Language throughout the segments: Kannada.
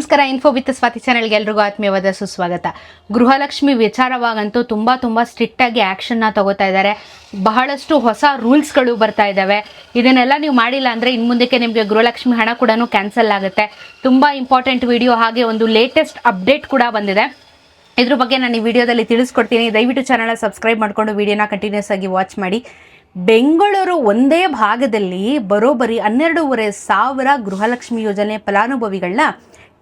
ನಮಸ್ಕಾರ. ಇನ್ಫೋ ವಿತ್ ಸ್ವಾತಿ ಚಾನೆಲ್ಗೆ ಎಲ್ರಿಗೂ ಆತ್ಮೀಯವಾದ ಸುಸ್ವಾಗತ. ಗೃಹಲಕ್ಷ್ಮಿ ವಿಚಾರವಾಗಂತೂ ತುಂಬ ಸ್ಟ್ರಿಕ್ಟ್ ಆಗಿ ಆ್ಯಕ್ಷನ್ನ ತಗೋತಾ ಇದ್ದಾರೆ. ಬಹಳಷ್ಟು ಹೊಸ ರೂಲ್ಸ್ಗಳು ಬರ್ತಾ ಇದ್ದಾವೆ. ಇದನ್ನೆಲ್ಲ ನೀವು ಮಾಡಿಲ್ಲ ಅಂದರೆ ಇನ್ನು ಮುಂದಕ್ಕೆ ನಿಮಗೆ ಗೃಹಲಕ್ಷ್ಮಿ ಹಣ ಕೂಡ ಕ್ಯಾನ್ಸಲ್ ಆಗುತ್ತೆ. ತುಂಬ ಇಂಪಾರ್ಟೆಂಟ್ ವಿಡಿಯೋ, ಹಾಗೆ ಒಂದು ಲೇಟೆಸ್ಟ್ ಅಪ್ಡೇಟ್ ಕೂಡ ಬಂದಿದೆ. ಇದ್ರ ಬಗ್ಗೆ ನಾನು ಈ ವಿಡಿಯೋದಲ್ಲಿ ತಿಳಿಸ್ಕೊಡ್ತೀನಿ. ದಯವಿಟ್ಟು ಚಾನಲ್ ಸಬ್ಸ್ಕ್ರೈಬ್ ಮಾಡಿಕೊಂಡು ವಿಡಿಯೋನ ಕಂಟಿನ್ಯೂಸ್ ಆಗಿ ವಾಚ್ ಮಾಡಿ. ಬೆಂಗಳೂರು ಒಂದೇ ಭಾಗದಲ್ಲಿ ಬರೋಬ್ಬರಿ 12,500 ಗೃಹಲಕ್ಷ್ಮಿ ಯೋಜನೆ ಫಲಾನುಭವಿಗಳನ್ನ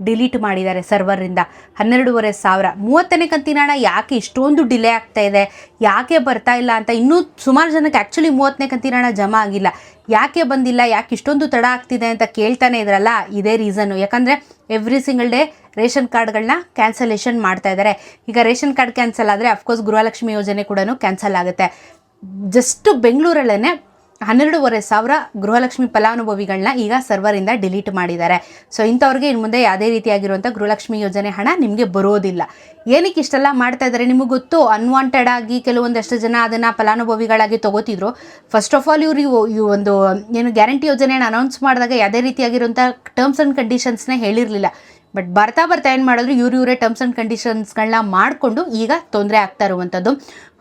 ಡಿಲೀಟ್ ಮಾಡಿದ್ದಾರೆ ಸರ್ವರಿಂದ. 12,500. 30ನೇ ಕಂತಿನ ಹಣ ಯಾಕೆ ಇಷ್ಟೊಂದು ಡಿಲೇ ಆಗ್ತಾ ಇದೆ, ಯಾಕೆ ಬರ್ತಾ ಇಲ್ಲ ಅಂತ ಇನ್ನೂ ಸುಮಾರು ಜನಕ್ಕೆ ಆ್ಯಕ್ಚುಲಿ 30ನೇ ಕಂತಿನ ಹಣ ಜಮಾ ಆಗಿಲ್ಲ. ಯಾಕೆ ಬಂದಿಲ್ಲ, ಯಾಕೆ ಇಷ್ಟೊಂದು ತಡ ಆಗ್ತಿದೆ ಅಂತ ಕೇಳ್ತಾನೆ ಇದ್ರಲ್ಲ, ಇದೇ ರೀಸನ್ನು. ಯಾಕಂದರೆ ಎವ್ರಿ ಸಿಂಗಲ್ ಡೇ ರೇಷನ್ ಕಾರ್ಡ್ಗಳನ್ನ ಕ್ಯಾನ್ಸಲೇಷನ್ ಮಾಡ್ತಾ ಇದ್ದಾರೆ. ಈಗ ರೇಷನ್ ಕಾರ್ಡ್ ಕ್ಯಾನ್ಸಲ್ ಆದರೆ ಅಫ್ಕೋರ್ಸ್ ಗೃಹಲಕ್ಷ್ಮಿ ಯೋಜನೆ ಕೂಡ ಕ್ಯಾನ್ಸಲ್ ಆಗುತ್ತೆ. ಜಸ್ಟ್ ಬೆಂಗಳೂರಲ್ಲೇ 12,500 ಗೃಹಲಕ್ಷ್ಮಿ ಫಲಾನುಭವಿಗಳನ್ನ ಈಗ ಸರ್ವರಿಂದ ಡಿಲೀಟ್ ಮಾಡಿದ್ದಾರೆ. ಸೊ ಇಂಥವ್ರಿಗೆ ಇನ್ನು ಮುಂದೆ ಯಾವುದೇ ರೀತಿಯಾಗಿರುವಂಥ ಗೃಹಲಕ್ಷ್ಮಿ ಯೋಜನೆ ಹಣ ನಿಮಗೆ ಬರೋದಿಲ್ಲ. ಏನಕ್ಕೆ ಇಷ್ಟೆಲ್ಲ ಮಾಡ್ತಾ ಇದ್ದಾರೆ ನಿಮಗೆ ಗೊತ್ತು. ಅನ್ವಾಂಟೆಡ್ ಆಗಿ ಕೆಲವೊಂದಷ್ಟು ಜನ ಅದನ್ನು ಫಲಾನುಭವಿಗಳಾಗಿ ತಗೋತಿದ್ರು. ಫಸ್ಟ್ ಆಫ್ ಆಲ್ ಇವರು ಒಂದು ಏನು ಗ್ಯಾರಂಟಿ ಯೋಜನೆಯನ್ನು ಅನೌನ್ಸ್ ಮಾಡಿದಾಗ ಯಾವುದೇ ರೀತಿಯಾಗಿರುವಂಥ ಟರ್ಮ್ಸ್ ಆ್ಯಂಡ್ ಕಂಡೀಷನ್ಸ್ನೇ ಹೇಳಿರಲಿಲ್ಲ. ಬಟ್ ಬರ್ತಾ ಏನು ಮಾಡಿದ್ರು, ಇವರೇ ಟರ್ಮ್ಸ್ ಆ್ಯಂಡ್ ಕಂಡೀಷನ್ಸ್ಗಳನ್ನ ಮಾಡಿಕೊಂಡು ಈಗ ತೊಂದರೆ ಆಗ್ತಾ ಇರುವಂಥದ್ದು.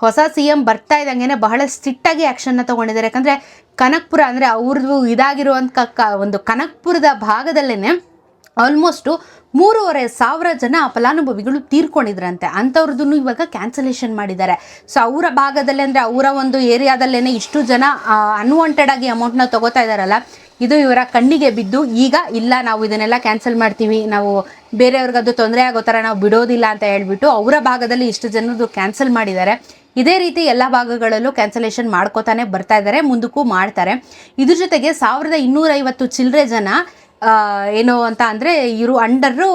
ಹೊಸ CM ಬರ್ತಾ ಇದ್ದಂಗೆ ಬಹಳ ಸ್ಟ್ರಿಕ್ಟಾಗಿ ಆ್ಯಕ್ಷನ್ನ ತೊಗೊಂಡಿದ್ದಾರೆ. ಯಾಕಂದರೆ ಕನಕಪುರ ಅಂದರೆ ಅವ್ರದ್ದು ಇದಾಗಿರುವಂಥ ಒಂದು ಕನಕಪುರದ ಭಾಗದಲ್ಲೇ ಆಲ್ಮೋಸ್ಟು 3,500 ಜನ ಫಲಾನುಭವಿಗಳು ತೀರ್ಕೊಂಡಿದ್ರಂತೆ. ಅಂಥವ್ರದ್ದು ಇವಾಗ ಕ್ಯಾನ್ಸಲೇಷನ್ ಮಾಡಿದ್ದಾರೆ. ಸೊ ಅವರ ಭಾಗದಲ್ಲೇ ಅಂದರೆ ಅವರ ಒಂದು ಏರಿಯಾದಲ್ಲೇ ಇಷ್ಟು ಜನ ಅನ್ವಾಂಟೆಡ್ ಆಗಿ ಅಮೌಂಟ್ನ ತೊಗೋತಾ ಇದ್ದಾರಲ್ಲ, ಇದು ಇವರ ಕಣ್ಣಿಗೆ ಬಿದ್ದು ಈಗ ಇಲ್ಲ, ನಾವು ಇದನ್ನೆಲ್ಲ ಕ್ಯಾನ್ಸಲ್ ಮಾಡ್ತೀವಿ, ನಾವು ಬೇರೆಯವ್ರಿಗದು ತೊಂದರೆ ಆಗೋ ಥರ ನಾವು ಬಿಡೋದಿಲ್ಲ ಅಂತ ಹೇಳ್ಬಿಟ್ಟು ಅವರ ಭಾಗದಲ್ಲಿ ಇಷ್ಟು ಜನದ್ದು ಕ್ಯಾನ್ಸಲ್ ಮಾಡಿದ್ದಾರೆ. ಇದೇ ರೀತಿ ಎಲ್ಲ ಭಾಗಗಳಲ್ಲೂ ಕ್ಯಾನ್ಸಲೇಷನ್ ಮಾಡ್ಕೋತಾನೆ ಬರ್ತಾ ಇದ್ದಾರೆ, ಮುಂದಕ್ಕೂ ಮಾಡ್ತಾರೆ. ಇದ್ರ ಜೊತೆಗೆ 1,250 ಚಿಲ್ಲರೆ ಜನ ಏನು ಅಂತ ಅಂದರೆ ಇವರು ಅಂಡರು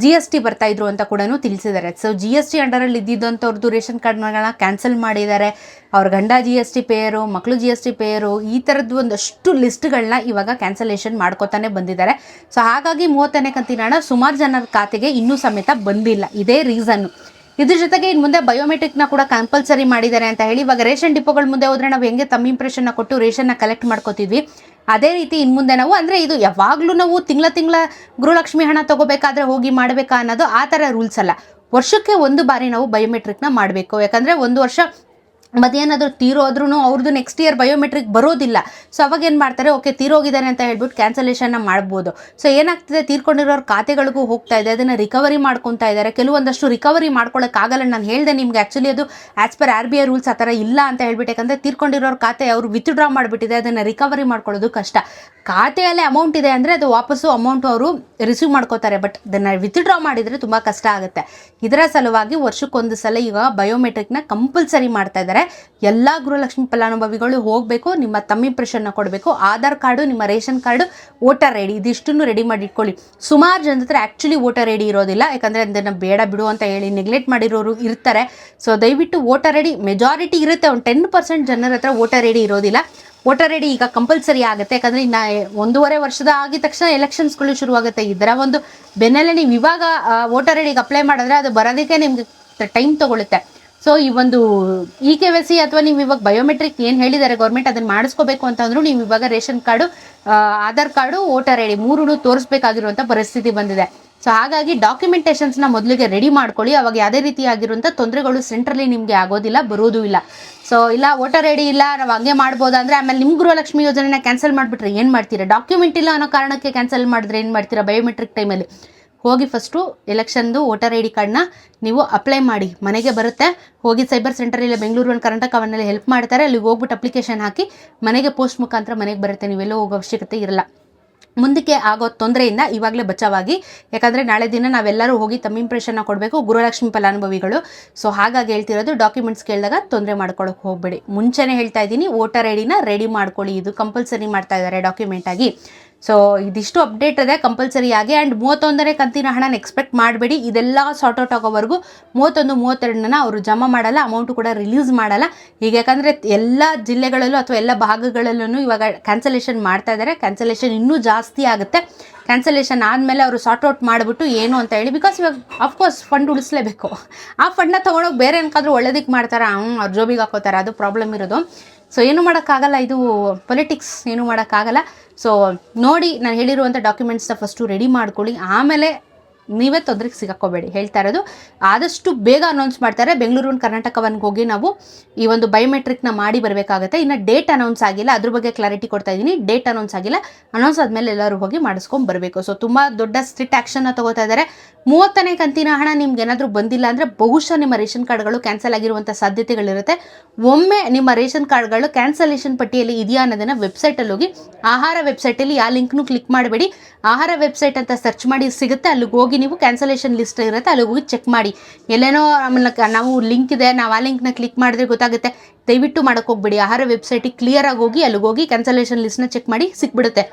GST ಬರ್ತಾಯಿದ್ರು ಅಂತ ಕೂಡ ತಿಳಿಸಿದ್ದಾರೆ. ಸೊ GST ಅಂಡರಲ್ಲಿ ಇದ್ದಿದ್ದಂಥವ್ರದ್ದು ರೇಷನ್ ಕಾರ್ಡ್ಗಳನ್ನ ಕ್ಯಾನ್ಸಲ್ ಮಾಡಿದ್ದಾರೆ. ಅವ್ರ ಗಂಡ GST ಪೇಯರು, ಮಕ್ಕಳು GST ಪೇಯರು, ಈ ಥರದ್ದು ಒಂದಷ್ಟು ಲಿಸ್ಟ್ಗಳನ್ನ ಇವಾಗ ಕ್ಯಾನ್ಸಲೇಷನ್ ಮಾಡ್ಕೋತಾನೆ ಬಂದಿದ್ದಾರೆ. ಸೊ ಹಾಗಾಗಿ 30ನೇ ಕಂತಿನ ಹಣ ಸುಮಾರು ಜನರ ಖಾತೆಗೆ ಇನ್ನೂ ಸಮೇತ ಬಂದಿಲ್ಲ. ಇದೇ ರೀಸನ್ನು. ಇದ್ರ ಜೊತೆಗೆ ಇನ್ನು ಮುಂದೆ ಬಯೋಮೆಟ್ರಿಕ್ನ ಕೂಡ ಕಂಪಲ್ಸರಿ ಮಾಡಿದ್ದಾರೆ ಅಂತ ಹೇಳಿ. ಇವಾಗ ರೇಷನ್ ಡಿಪೋಗಳ ಮುಂದೆ ಹೋದರೆ ನಾವು ಹೆಂಗೆ ತಮ್ಮ ಇಂಪ್ರೆಷನ್ನ ಕೊಟ್ಟು ರೇಷನ್ನ ಕಲೆಕ್ಟ್ ಮಾಡ್ಕೋತಿದ್ವಿ, ಅದೇ ರೀತಿ ಇನ್ನು ಮುಂದೆ ನಾವು ಅಂದರೆ ಇದು ಯಾವಾಗಲೂ ನಾವು ತಿಂಗಳ ಗೃಹಲಕ್ಷ್ಮಿ ಹಣ ತೊಗೋಬೇಕಾದ್ರೆ ಹೋಗಿ ಮಾಡಬೇಕಾ ಅನ್ನೋದು ಆ ಥರ ರೂಲ್ಸ್ ಅಲ್ಲ. ವರ್ಷಕ್ಕೆ ಒಂದು ಬಾರಿ ನಾವು ಬಯೋಮೆಟ್ರಿಕ್ನ ಮಾಡಬೇಕು. ಯಾಕಂದರೆ ಒಂದು ವರ್ಷ ಮತ್ತೇನಾದರೂ ತೀರೋದ್ರೂ ಅವ್ರದ್ದು ನೆಕ್ಸ್ಟ್ ಇಯರ್ ಬಯೋಮೆಟ್ರಿಕ್ ಬರೋದಿಲ್ಲ. ಸೊ ಅವಾಗ ಏನು ಮಾಡ್ತಾರೆ, ಓಕೆ ತೀರೋಗಿದ್ದಾರೆ ಅಂತ ಹೇಳ್ಬಿಟ್ಟು ಕ್ಯಾನ್ಸಲೇಷನ್ನ ಮಾಡ್ಬೋದು. ಸೊ ಏನಾಗ್ತಿದೆ, ತೀರ್ಕೊಂಡಿರೋರ ಖಾತೆಗಳಿಗೂ ಹೋಗ್ತಾ ಇದೆ, ಅದನ್ನು ರಿಕವರಿ ಮಾಡ್ಕೊತಾ ಇದ್ದಾರೆ. ಕೆಲವೊಂದಷ್ಟು ರಿಕವರಿ ಮಾಡ್ಕೊಳ್ಳೋಕ್ಕಾಗಲ್ಲ. ನಾನು ಹೇಳಿದೆ ನಿಮಗೆ, ಆ್ಯಕ್ಚುಲಿ ಅದು ಆ್ಯಸ್ ಪರ್ RBI ರೂಲ್ಸ್ ಆ ಥರ ಇಲ್ಲ ಅಂತ ಹೇಳ್ಬಿಟ್ಟು. ಯಾಕಂದರೆ ತೀರ್ಕೊಂಡಿರೋರ ಖಾತೆ ಅವರು ವಿತ್ಡ್ರಾ ಮಾಡಿಬಿಟ್ಟಿದೆ, ಅದನ್ನು ರಿಕವರಿ ಮಾಡ್ಕೊಳ್ಳೋದು ಕಷ್ಟ. ಖಾತೆಯಲ್ಲೇ ಅಮೌಂಟ್ ಇದೆ ಅಂದರೆ ಅದು ವಾಪಸ್ಸು ಅಮೌಂಟು ಅವರು ರಿಸೀವ್ ಮಾಡ್ಕೋತಾರೆ. ಬಟ್ ಅದನ್ನು ವಿತ್ಡ್ರಾ ಮಾಡಿದರೆ ತುಂಬ ಕಷ್ಟ ಆಗುತ್ತೆ. ಇದರ ಸಲುವಾಗಿ ವರ್ಷಕ್ಕೊಂದು ಸಲ ಈಗ ಬಯೋಮೆಟ್ರಿಕ್ನ ಕಂಪಲ್ಸರಿ ಮಾಡ್ತಾ ಇದ್ದಾರೆ. ಎಲ್ಲ ಗೃಹಲಕ್ಷ್ಮಿ ಫಲಾನುಭವಿಗಳು ಹೋಗಬೇಕು, ನಿಮ್ಮ ತಮ್ಮ ಇಂಪ್ರೆಷನ್ನ ಕೊಡಬೇಕು, ಆಧಾರ್ ಕಾರ್ಡು, ನಿಮ್ಮ ration card, voter I D, ಇದಿಷ್ಟನ್ನು ರೆಡಿ ಮಾಡಿ ಇಟ್ಕೊಳ್ಳಿ. ಸುಮಾರು ಜನದ ಹತ್ರ ಆ್ಯಕ್ಚುಲಿ ವೋಟರ್ ಐ ಡಿ ಇರೋದಿಲ್ಲ. ಯಾಕಂದರೆ ಅದನ್ನು ಬೇಡ ಬಿಡು ಅಂತ ಹೇಳಿ ನೆಗ್ಲೆಕ್ಟ್ ಮಾಡಿರೋರು ಇರ್ತಾರೆ. ಸೊ ದಯವಿಟ್ಟು ವೋಟರ್ ಐ ಡಿ ಮೆಜಾರಿಟಿ ಇರುತ್ತೆ, ಒಂದು 10% ಜನರ ಹತ್ರ ವೋಟರ್ ಐ ಡಿ ಇರೋದಿಲ್ಲ. ವೋಟರ್ ಐ ಡಿ ಈಗ ಕಂಪಲ್ಸರಿ ಆಗುತ್ತೆ. ಯಾಕಂದರೆ ಇನ್ನು 1.5 ವರ್ಷದ ಆಗಿದ ತಕ್ಷಣ ಎಲೆಕ್ಷನ್ಸ್ಗಳು ಶುರುವಾಗುತ್ತೆ. ಇದರ ಒಂದು ಬೆನ್ನಲ್ಲೇ ನೀವು ಇವಾಗ ವೋಟರ್ ಐ ಡಿಗೆ ಅಪ್ಲೈ ಮಾಡಿದ್ರೆ ಅದು ಬರೋದಕ್ಕೆ ನಿಮಗೆ ಟೈಮ್ ತೊಗೊಳುತ್ತೆ. ಸೊ ಈ ಒಂದು KYC ಅಥವಾ ನೀವು ಇವಾಗ ಬಯೋಮೆಟ್ರಿಕ್ ಏನು ಹೇಳಿದ್ದಾರೆ ಗೌರ್ಮೆಂಟ್, ಅದನ್ನು ಮಾಡಿಸ್ಕೋಬೇಕು ಅಂತಂದ್ರೂ ನೀವು ಇವಾಗ ration card, Aadhaar card, voter I D 3 ತೋರಿಸ್ಬೇಕಾಗಿರುವಂಥ ಪರಿಸ್ಥಿತಿ ಬಂದಿದೆ. ಸೊ ಹಾಗಾಗಿ ಡಾಕ್ಯುಮೆಂಟೇಷನ್ಸ್ನ ಮೊದಲಿಗೆ ರೆಡಿ ಮಾಡ್ಕೊಳ್ಳಿ. ಅವಾಗ ಯಾವುದೇ ರೀತಿಯಾಗಿರುವಂಥ ತೊಂದರೆಗಳು ಸೆಂಟ್ರಲ್ಲಿ ನಿಮಗೆ ಆಗೋದಿಲ್ಲ, ಬರೋದೂ ಇಲ್ಲ. ಸೊ ಇಲ್ಲ ವೋಟರ್ ಐ ಡಿ ಇಲ್ಲ, ನಾವು ಹಂಗೆ ಮಾಡ್ಬೋದಾ ಅಂದರೆ ಆಮೇಲೆ ನಿಮ್ಮ ಗೃಹಲಕ್ಷ್ಮಿ ಯೋಜನೆನ ಕ್ಯಾನ್ಸಲ್ ಮಾಡಿಬಿಟ್ರೆ ಏನು ಮಾಡ್ತೀರಾ? ಡಾಕ್ಯುಮೆಂಟ್ ಇಲ್ಲ ಅನ್ನೋ ಕಾರಣಕ್ಕೆ ಕ್ಯಾನ್ಸಲ್ ಮಾಡಿದ್ರೆ ಏನು ಮಾಡ್ತೀರಾ? ಬಯೋಮೆಟ್ರಿಕ್ ಟೈಮಲ್ಲಿ ಹೋಗಿ ಫಸ್ಟು ಎಲೆಕ್ಷನ್ದು ವೋಟರ್ ಐ ಡಿ ಕಾರ್ಡ್ನ ನೀವು ಅಪ್ಲೈ ಮಾಡಿ, ಮನೆಗೆ ಬರುತ್ತೆ. ಹೋಗಿ ಸೈಬರ್ ಸೆಂಟರಲ್ಲಿ ಬೆಂಗಳೂರು ಒಂದು ಕರ್ನಾಟಕ ಅವನ್ನೆಲ್ಲ ಹೆಲ್ಪ್ ಮಾಡ್ತಾರೆ. ಅಲ್ಲಿಗೆ ಹೋಗ್ಬಿಟ್ಟು ಅಪ್ಲಿಕೇಶನ್ ಹಾಕಿ ಮನೆಗೆ ಪೋಸ್ಟ್ ಮುಖಾಂತರ ಮನೆಗೆ ಬರುತ್ತೆ. ನೀವೆಲ್ಲೋ ಹೋಗೋ ಅವಶ್ಯಕತೆ ಇರಲ್ಲ. ಮುಂದಕ್ಕೆ ಆಗೋ ತೊಂದರೆಯಿಂದ ಇವಾಗಲೇ ಬಚಾವಾಗಿ. ಯಾಕಂದರೆ ನಾಳೆ ದಿನ ನಾವೆಲ್ಲರೂ ಹೋಗಿ ತಮ್ಮ ಇಂಪ್ರೆಷನ್ನ ಕೊಡಬೇಕು, ಗೃಹಲಕ್ಷ್ಮಿ ಫಲಾನುಭವಿಗಳು. ಸೊ ಹಾಗಾಗಿ ಹೇಳ್ತಿರೋದು, ಡಾಕ್ಯುಮೆಂಟ್ಸ್ ಕೇಳಿದಾಗ ತೊಂದರೆ ಮಾಡ್ಕೊಳ್ಳೋಕೆ ಹೋಗಬೇಡಿ. ಮುಂಚೆನೇ ಹೇಳ್ತಾ ಇದ್ದೀನಿ, ವೋಟರ್ ಐ ಡಿನ ರೆಡಿ ಮಾಡ್ಕೊಳ್ಳಿ. ಇದು ಕಂಪಲ್ಸರಿ ಮಾಡ್ತಾ ಇದ್ದಾರೆ ಡಾಕ್ಯುಮೆಂಟಾಗಿ. ಸೊ ಇದಿಷ್ಟು ಅಪ್ಡೇಟ್ ಇದೆ ಕಂಪಲ್ಸರಿಯಾಗಿ. ಆ್ಯಂಡ್ 31ನೇ ಕಂತಿನ ಹಣನ ಎಕ್ಸ್ಪೆಕ್ಟ್ ಮಾಡಬೇಡಿ. ಇದೆಲ್ಲ ಸಾರ್ಟ್ ಔಟ್ ಆಗೋವರೆಗೂ 31, 32 ಅವರು ಜಮಾ ಮಾಡಲ್ಲ, ಅಮೌಂಟು ಕೂಡ ರಿಲೀಸ್ ಮಾಡಲ್ಲ. ಈಗ ಯಾಕಂದರೆ ಎಲ್ಲ ಜಿಲ್ಲೆಗಳಲ್ಲೂ ಅಥವಾ ಎಲ್ಲ ಭಾಗಗಳಲ್ಲೂ ಇವಾಗ ಕ್ಯಾನ್ಸಲೇಷನ್ ಮಾಡ್ತಾ ಇದ್ದಾರೆ. ಕ್ಯಾನ್ಸಲೇಷನ್ ಇನ್ನೂ ಜಾಸ್ತಿ ಆಗುತ್ತೆ. ಕ್ಯಾನ್ಸಲೇಷನ್ ಆದಮೇಲೆ ಅವರು ಸಾರ್ಟ್ ಔಟ್ ಮಾಡಿಬಿಟ್ಟು ಏನು ಅಂತ ಹೇಳಿ, ಬಿಕಾಸ್ ಇವಾಗ ಅಫ್ಕೋರ್ಸ್ ಫಂಡ್ ಉಳಿಸ್ಲೇಬೇಕು. ಆ ಫಂಡ್ನ ತೊಗೊಂಡೋಗಿ ಬೇರೆ ಏನಕ್ಕಾದ್ರೂ ಒಳ್ಳೇದಕ್ಕೆ ಮಾಡ್ತಾರೆ, ಅವ್ರ ಜೋಬಿಗೆ ಹಾಕೋತಾರೆ. ಅದು ಪ್ರಾಬ್ಲಮ್ ಇರೋದು. ಸೊ ಏನು ಮಾಡೋಕ್ಕಾಗಲ್ಲ, ಇದು ಪೊಲಿಟಿಕ್ಸ್, ಏನು ಮಾಡೋಕ್ಕಾಗಲ್ಲ. ಸೊ ನೋಡಿ, ನಾನು ಹೇಳಿರುವಂಥ ಡಾಕ್ಯುಮೆಂಟ್ಸ್ನ ಫಸ್ಟು ರೆಡಿ ಮಾಡ್ಕೊಳ್ಳಿ. ಆಮೇಲೆ ನೀವೇ ತೊಂದರೆಗೆ ಸಿಗಾಕೋಬೇಡಿ. ಹೇಳ್ತಾ ಇರೋದು ಆದಷ್ಟು ಬೇಗ ಅನೌನ್ಸ್ ಮಾಡ್ತಾರೆ. ಬೆಂಗಳೂರು ಕರ್ನಾಟಕವನ್ಗೆ ಹೋಗಿ ನಾವು ಈ ಒಂದು ಬಯೋಮೆಟ್ರಿಕ್ನ ಮಾಡಿ ಬರಬೇಕಾಗುತ್ತೆ. ಇನ್ನು ಡೇಟ್ ಅನೌನ್ಸ್ ಆಗಿಲ್ಲ, ಅದ್ರ ಬಗ್ಗೆ ಕ್ಲಾರಿಟಿ ಕೊಡ್ತಾ ಇದ್ದೀನಿ. ಡೇಟ್ ಅನೌನ್ಸ್ ಆಗಿಲ್ಲ, ಅನೌನ್ಸ್ ಆದಮೇಲೆ ಎಲ್ಲರೂ ಹೋಗಿ ಮಾಡಿಸ್ಕೊಂಡು ಬರಬೇಕು. ಸೊ ತುಂಬ ದೊಡ್ಡ ಸ್ಟ್ರಿಕ್ಟ್ ಆ್ಯಕ್ಷನ್ನ ತಗೋತಾ ಇದ್ದಾರೆ. 30ನೇ ಕಂತಿನ ಹಣ ನಿಮ್ಗೆ ಏನಾದರೂ ಬಂದಿಲ್ಲ ಅಂದರೆ ಬಹುಶಃ ನಿಮ್ಮ ರೇಷನ್ ಕಾರ್ಡ್ಗಳು ಕ್ಯಾನ್ಸಲ್ ಆಗಿರುವಂಥ ಸಾಧ್ಯತೆಗಳಿರುತ್ತೆ. ಒಮ್ಮೆ ನಿಮ್ಮ ರೇಷನ್ ಕಾರ್ಡ್ಗಳು ಕ್ಯಾನ್ಸಲೇಷನ್ ಪಟ್ಟಿಯಲ್ಲಿ ಇದೆಯಾ ಅನ್ನೋದನ್ನು ವೆಬ್ಸೈಟಲ್ಲಿ ಹೋಗಿ, ಆಹಾರ ವೆಬ್ಸೈಟಲ್ಲಿ ಯಾವ ಲಿಂಕ್ನು ಕ್ಲಿಕ್ ಮಾಡಬೇಡಿ, ಆಹಾರ ವೆಬ್ಸೈಟ್ ಅಂತ ಸರ್ಚ್ ಮಾಡಿ ಸಿಗುತ್ತೆ, ಅಲ್ಲಿಗೆ ಹೋಗಿ ನೀವು ಕ್ಯಾನ್ಸಲೇಷನ್ ಲಿಸ್ಟ್ ಇರುತ್ತೆ, ಅಲ್ಲಿಗೆ ಹೋಗಿ ಚೆಕ್ ಮಾಡಿ. ಎಲ್ಲೇನೋ ನಾವು ಲಿಂಕ್ ಇದೆ, ನಾವು ಆ ಲಿಂಕ್ನ ಕ್ಲಿಕ್ ಮಾಡಿದ್ರೆ ಗೊತ್ತಾಗುತ್ತೆ, ದಯವಿಟ್ಟು ಮಾಡೋಕ್ಕೆ ಹೋಗ್ಬೇಡಿ. ಆಹಾರ ವೆಬ್ಸೈಟಿಗೆ ಕ್ಲಿಯರಾಗಿ ಹೋಗಿ ಅಲ್ಲಿಗೆ ಹೋಗಿ ಕ್ಯಾನ್ಸಲೇಷನ್ ಲಿಸ್ಟ್ನ ಚೆಕ್ ಮಾಡಿ ಸಿಕ್ಬಿಡುತ್ತೆ.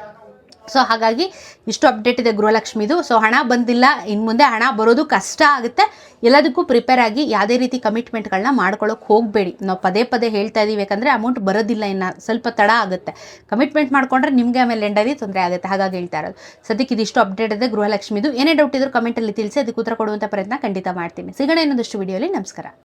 ಸೊ ಹಾಗಾಗಿ ಇಷ್ಟು ಅಪ್ಡೇಟ್ ಇದೆ ಗೃಹಲಕ್ಷ್ಮಿದು. ಸೊ ಹಣ ಬಂದಿಲ್ಲ, ಇನ್ನು ಮುಂದೆ ಹಣ ಬರೋದು ಕಷ್ಟ ಆಗುತ್ತೆ. ಎಲ್ಲದಕ್ಕೂ ಪ್ರಿಪೇರ್ ಆಗಿ ಯಾವುದೇ ರೀತಿ ಕಮಿಟ್ಮೆಂಟ್ಗಳನ್ನ ಮಾಡ್ಕೊಳ್ಳೋಕೆ ಹೋಗಬೇಡಿ. ನಾವು ಪದೇ ಪದೇ ಹೇಳ್ತಾ ಇದ್ದೀವಿ, ಯಾಕಂದರೆ ಅಮೌಂಟ್ ಬರೋದಿಲ್ಲ, ಇನ್ನು ಸ್ವಲ್ಪ ತಡ ಆಗುತ್ತೆ. ಕಮಿಟ್ಮೆಂಟ್ ಮಾಡ್ಕೊಂಡ್ರೆ ನಿಮಗೆ ಆಮೇಲೆ ಎಂಡಲ್ಲಿ ತೊಂದರೆ ಆಗುತ್ತೆ. ಹಾಗಾಗಿ ಹೇಳ್ತಾ ಇರೋದು. ಸದ್ಯಕ್ಕೆ ಇದಿಷ್ಟು ಅಪ್ಡೇಟ್ ಇದೆ ಗೃಹಲಕ್ಷ್ಮಿದು. ಏನೇ ಡೌಟ್ ಇದ್ರೂ ಕಮೆಂಟಲ್ಲಿ ತಿಳಿಸಿ, ಅದಕ್ಕೆ ಉತ್ತರ ಕೊಡುವಂಥ ಪ್ರಯತ್ನ ಖಂಡಿತ ಮಾಡ್ತೀನಿ. ಸಿಗೋಣ ಇನ್ನೊಂದಷ್ಟು ವಿಡಿಯೋಲಿ. ನಮಸ್ಕಾರ.